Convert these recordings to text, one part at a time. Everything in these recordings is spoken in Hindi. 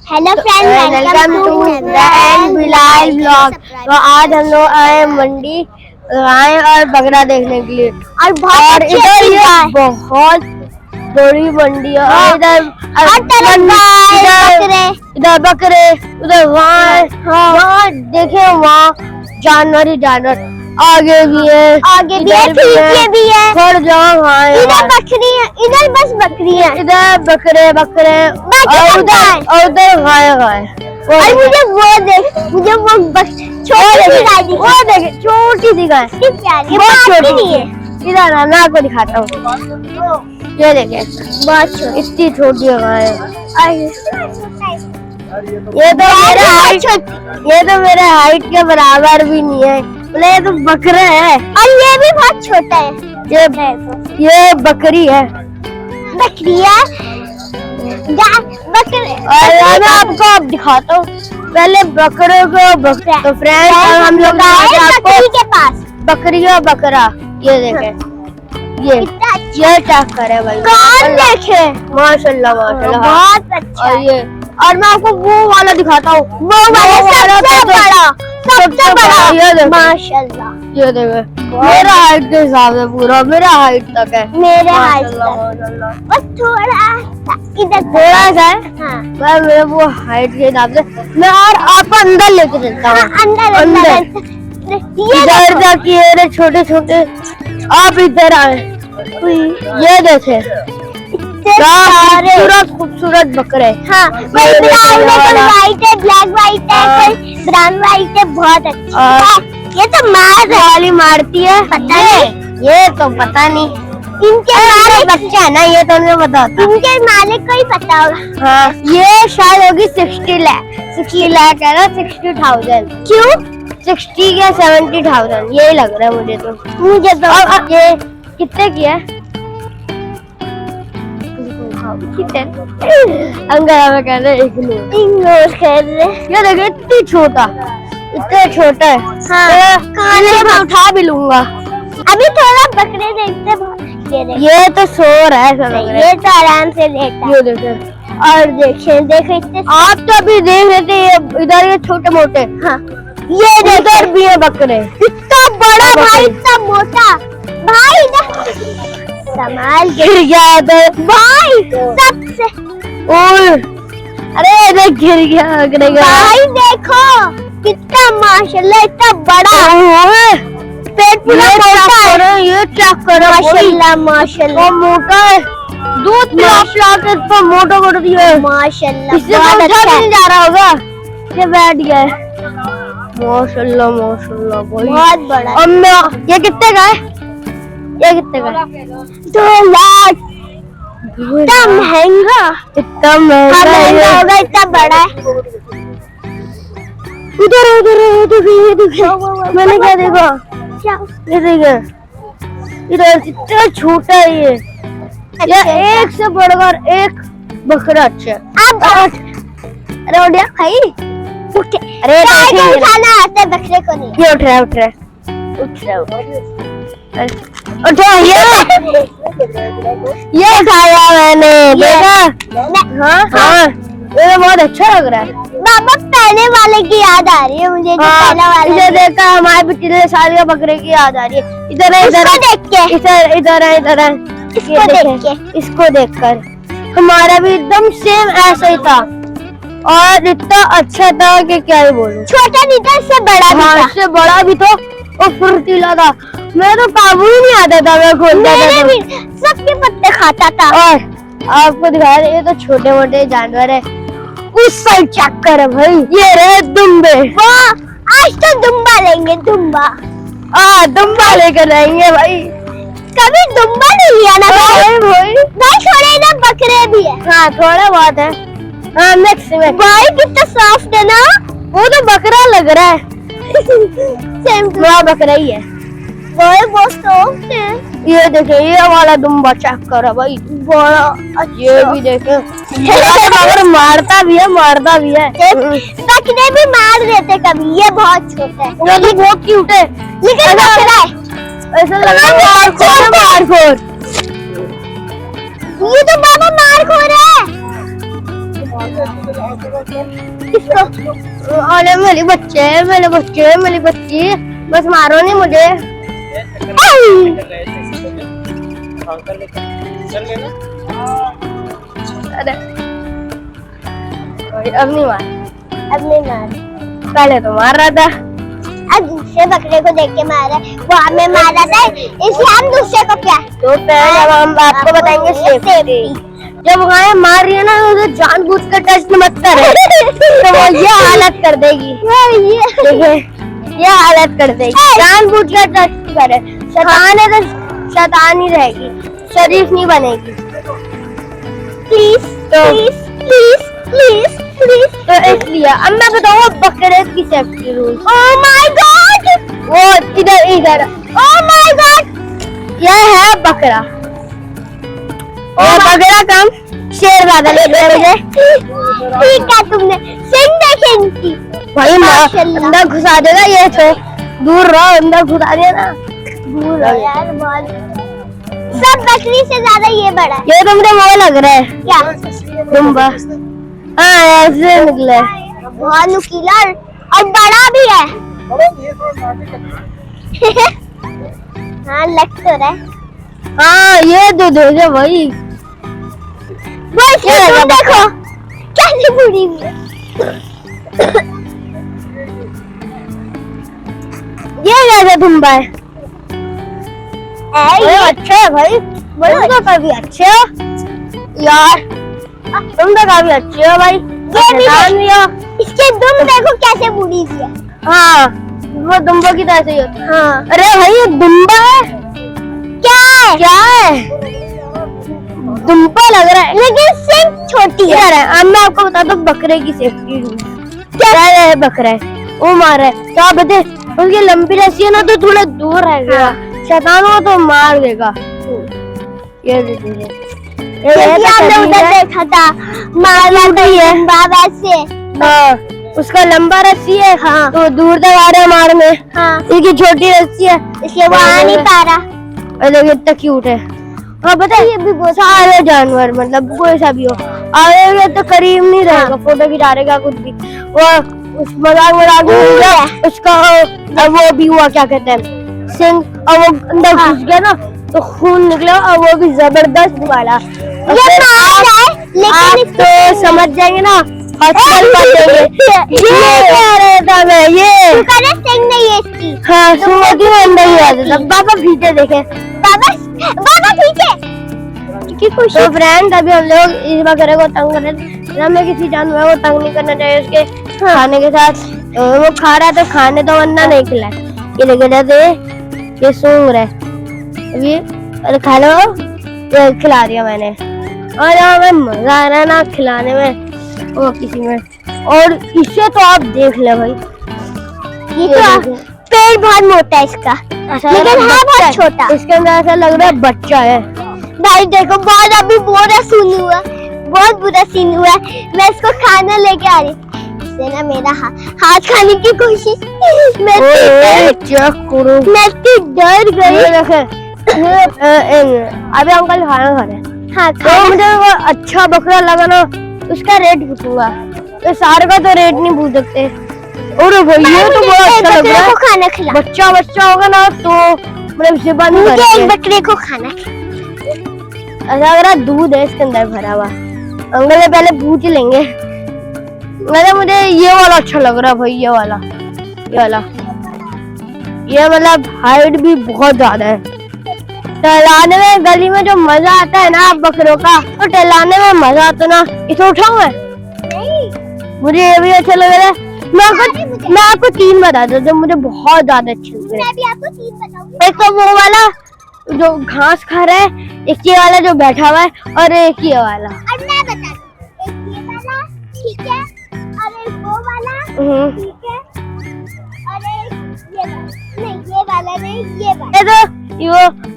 Hello friend, welcome to and Bilal blog. तो आज हम लोग आए मंडी आए और बकरा देखने के लिए और इधर ये बहुत बड़ी मंडी है और इधर बकरे उधर वहाँ देखे वहाँ जानवर ही जानवर आगे भी है पीछे भी है थोड़ा जाओ। हाँ इधर बकरी है, इधर बस बकरी है, इधर बकरे और उधर गाय और मुझे वो छोटी सी गाय बहुत छोटी है। इधर मैं आपको दिखाता हूँ, ये देखे बहुत छोटी इतनी छोटी गाय है। ये तो मेरे हाइट के बराबर भी नहीं है, ये तो बकरा है और ये भी बहुत छोटा है। ये बकरी है और मैं आपको अब दिखाता हूँ पहले बकरे को। तो फ्रेंड हम लोग बकरी के पास बकरी और बकरा ये देखे ये टक्कर है भाई, कौन देखे माशाल्लाह माशाल्लाह बहुत अच्छा। और मैं आपको वो वाला दिखाता हूँ, वो वाला सबसे बड़ा ये देखो माशाल्लाह। ये देखो मेरा हाइट के हिसाब से पूरा मेरा हाइट तक है, मेरे हाइट तक बस थोड़ा इधर थोड़ा सा है। हाँ। मैं मेरे वो हाइट के हिसाब से मैं और आपको अंदर लेके चलता हूँ। अंदर इधर जाके छोटे छोटे आप इधर आए, ये देखे खूबसूरत बकरे। हाँ व्हाइट है, ब्लैक व्हाइट है, ब्राउन व्हाइट है, बहुत अच्छा। ये तो मारती है पता नहीं, ये तो पता नहीं इनके मालिक बच्चे है ना, ये तो उन्हें पता होता है, इनके मालिक को ही पता होगा। हाँ ये शायद होगी 60 लाख है ना, 60,000। क्यों 60 या 70,000 यही लग रहा है मुझे तो ये कितने की है अंगूर कह रहे ये देखिए इतनी छोटा है। हाँ खाने में उठा भी लूंगा। अभी थोड़ा बकरे देखते, ये तो सो रहा है, ये तो आराम से लेटा। ये देखे और देखे इतने आप तो अभी देख रहे थे इधर ये छोटे मोटे। हाँ ये इधर भी है बकरे, इतना बड़ा भाई इतना मोटा भाई संभाल गिर गया भाई सबसे। अरे इधर गिर गया भाई, देखो कितना माशाल्लाह इतना बड़ा पेट पूरा मोटा है। ये चेक करो माशाल्लाह माशाल्लाह मोटा है, दूध पिला के इतना मोटा कर दिया है माशाल्लाह। इससे उठा भी नहीं जा रहा होगा, ये बैठ गया है माशाल्लाह माशाल्लाह बहुत बड़ा। और ये कितने का है? ये कितने का? 2 लाख। इतना महंगा होगा, इतना बड़ा है। उधर मैंने क्या देखा, ये देखा इधर इतना छोटा है ये एक से बढ़कर एक बकरा। अच्छा अरे उठ भाई अरे उठाना आता है बकरे को नहीं। ये उठ रहा ये खाया मैंने देखा। हाँ ये बहुत अच्छा लग रहा है। बाबा पहले वाले की याद आ रही है मुझे। पहला वाला इधर देखा हमारे पिछले साल का बकरे की याद आ रही है। इधर है इसको देखकर हमारा भी एकदम सेम ऐसा ही था और इतना अच्छा था कि क्या ही बोलूं। छोटा नहीं था, इससे बड़ा भी था। इससे बड़ा भी था और फुर्तीला था। मैं तो काबू ही नहीं आता था, मैं खोलता था सबके पत्ते खाता था। और आपको दिखाया ये तो छोटे मोटे जानवर है। उस साइड चेक कर भाई, ये रहे दुम्बे। आज तो दुम्बा लेंगे, दुम्बा लेकर रहेंगे भाई। कभी दुम्बा नहीं लिया ना भाई थोड़े ना बकरे भी है। हाँ थोड़ा बहुत है। हाँ नेक्स्ट भाई कितना सॉफ्ट है ना, वो तो बकरा लग रहा है सेम बकरा ही है भाई, बहुत सॉफ्ट है। ये देखे ये वाला दुम्बा चेक करो भाई बड़ा अच्छा। ये भी देखे अगर मारता भी है बकरे भी मार देते कभी। ये बहुत छोटा है, ये भी बहुत क्यूट है लेकिन बकरा है ऐसा लग रहा है मारखोर। ये तो बाबा मारखोर है किसको? अरे मेरे बच्चे, मेरे बच्चे, मेरी बच्ची, बस मारो नहीं मुझे। अरे अब नहीं मार, अब नहीं मार, पहले तो मार रहा था, अब दूसरे बकरे को देख के मारा, वो हमें मारा था, इसलिए हम दूसरे को क्या। तो पहले अब हम आपको बताएंगे सेफ्टी। जब गाय मार रही है ना तो जानबूझ कर टच मत करे, तो वो ये हालत कर देगी, ये हालत कर देगी, जानबूझ कर टच करे, शैतान है तो शैतान ही रहेगी, शरीफ नहीं बनेगी। प्लीज तो प्लीज प्लीज प्लीज। तो इसलिए अब मैं बताऊंगा बकरे की safety rule. Oh my God, वो इधर इधर, ओह माय गॉड, यह है बकरा, और बकरा कम शेर ज्यादा ले मुझे। ठीक है, तुमने सिंह देखे इनकी भाई, अंदर घुसा देगा ये, तो दूर रहो, अंदर घुसा देना, दूर रहो यार। सब बकरी से ज्यादा ये बड़ा है। ये तो मुझे वो लग रहा है क्या, दुम्बा। हाँ ऐसे निकला, बहुत नुकीला और बड़ा भी है। हाँ लग तो रहा है। हाँ ये दो दो भाई, देखो कैसी बुरी हुई है। ये कैसा दुम्बा है? अच्छा है भाई, तुम तो काफी अच्छे हो यार, तुम तो काफी अच्छे हो भाई। ये हो, इसके दुम देखो कैसे बुरी सी है। हाँ वो दुम्बा की तरह से ही होता है। हाँ अरे भाई ये दुम्बा है क्या है? क्या है? दुम्बा लग रहा है लेकिन सिंह छोटी है। अब मैं आपको बता दूं बकरे की सेफ्टी रूल क्या है। बकरा है वो मार है तो आप बता, उसकी लंबी रस्सी है ना तो थोड़ा दूर रहेगा, शैतान हो तो मार देगा। ये हमने उधर देखा था, मारना है बाबा से। हाँ उसका लंबा रस्सी है, हाँ तो दूर तक आ रहा है मारने। हाँ इसकी छोटी रस्सी है इसलिए वो आ नहीं पा रहा। और देखो इतना क्यूट है। हाँ पता है ये भी बहुत सारे जानवर, मतलब कोई सा भी हो आगे तो करीब नहीं रहेगा, फोटो खिंचा रहेगा कुछ भी। वो उस मजाक में उसका वो भी हुआ, क्या कहते हैं सिंह, और वो अंदर घुस गया ना तो खून निकला, और वो भी जबरदस्त वाला। आप तो समझ जाएंगे ना, हॉस्पिटल पाएंगे। ये कह रहा था मैं, ये सिंह नहीं है इसकी। हाँ सुनो क्यों अंदर ही आ जाता। बाबा पीछे देखे, बाबा बाबा पीछे। तो फ्रेंड अभी हम लोग इस बकरे को तंग कर रहे थे, हमें किसी जानवर को तंग नहीं करना चाहिए उसके खाने के साथ। वो खा रहा है तो खाने तो वरना नहीं खिलाए। ये देखे जाते ये सूंघ रहे, अभी अरे खा लो, ये खिला दिया मैंने। और हमें मजा आ रहा है ना खिलाने में वो किसी में। और इससे तो आप देख ले भाई, ये तो पेट बहुत मोटा है इसका, लेकिन है बहुत छोटा। इसके अंदर ऐसा लग रहा है बच्चा है भाई। देखो बहुत अभी बुरा सीन हुआ, बहुत बुरा सीन हुआ। मैं इसको खाना लेके आ रही, इसने ना मेरा हाथ खाने की कोशिश, मैं तो डर गई। अभी अंकल खाना खा रहे हैं। हाँ तो मुझे वो अच्छा बकरा लगा ना, उसका रेट पूछूंगा, तो सारे का तो रेट नहीं पूछ सकते। और भैया तो बहुत अच्छा लग रहा है, खाना खिला। बच्चा बच्चा होगा ना तो मतलब इसे बंद कर एक बकरे को खाना खिला। ऐसा लग रहा दूध है इसके अंदर भरा हुआ। अंकल से पहले पूछ लेंगे। मुझे ये वाला अच्छा लग रहा है भाई, ये वाला ये मतलब हाइट भी बहुत ज्यादा है। टहलाने में गली में जो मजा आता है ना बकरों का, तो टहलाने में मजा आता ना। इसे उठाऊं मैं? नहीं मुझे ये भी अच्छा लग रहा है। मैं आपको 3 बता दूं जो मुझे बहुत ज्यादा अच्छे लग रहे हैं। मैं भी आपको 3 बताऊंगी। एक तो वो वाला जो घास खा रहा है, एक ये वाला जो बैठा हुआ है, और एक ये वाला। और मैं बता दूं, एक ये वाला ठीक है, और एक वो वाला ठीक है, और एक ये वाला नहीं, ये वाला नहीं, ये वाला। तो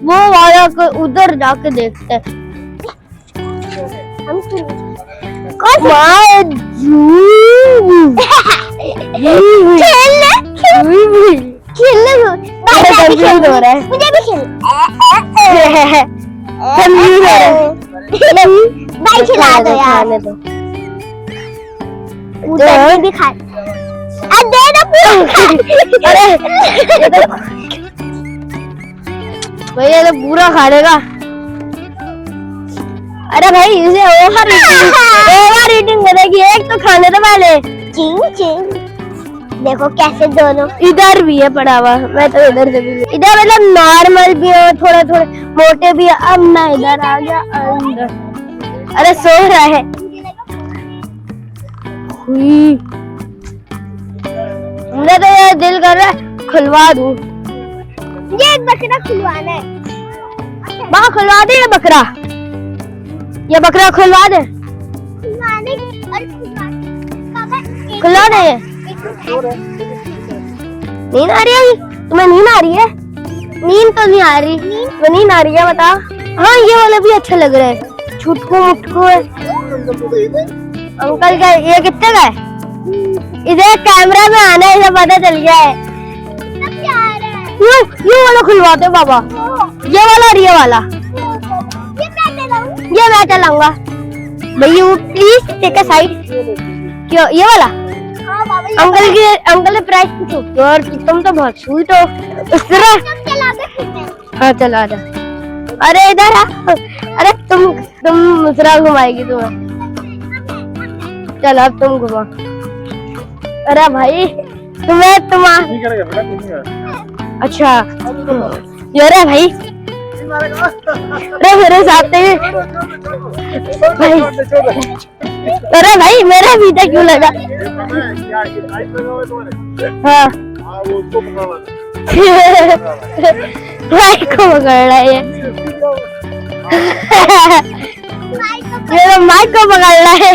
वो वाला को उधर जाके देखते हैं हम। खेलने हो रहा है, मुझे भी भाई खिला दो यार, उधर भी खा। दे दो पूरा। अरे ये तो भाई ये तो पूरा खा लेगा। अरे भाई इसे ओवर ईटिंग करेगी। एक तो खाने तो पहले। चिंग चिंग। देखो कैसे दोनों। इधर भी है पड़ा हुआ। मैं तो इधर से भी इधर मतलब नॉर्मल भी है, थोड़ा थोड़ा मोटे भी है। अब मैं इधर आ गया अंदर। अरे सो रहा है। मुझे तो ये दिल कर रहा है खुलवा दूं। ये एक बकरा खुलवाना है। वहाँ खुलवा दे ये बकरा। ये बकरा खुलवा दे। खुलवा दे ये। नींद आ रही है? तुम्हें नींद आ रही है? नींद तो नहीं आ रही। तो नींद आ रही है बता। हाँ ये वाला भी अच्छा लग रहा है। छुटकू मुटकू है। अंकल का ये कितने का है? इधर कैमरा में आना है, इसे पता चल गया है। ये वाला खुलवाते बाबा। ये वाला और ये वाला। ये मैं चलाऊंगा। भैया प्लीज टेक अ साइड। क्यों ये वाला? अंकल ने प्राइस पूछो। यार तुम तो बहुत स्वीट हो। उस तरह हाँ चला जा। अरे इधर आ। अरे तुम मुसरा घुमाएगी तुम्हें। चलो अब तुम घुमा। अरे भाई तुम्हें अच्छा ये भाई। अरे मेरे साथ भाई। अरे भाई मेरा पीछे क्यों लगा? हाँ माइक को पकड़ रहा है ये तो माइक को पकड़ रहा है।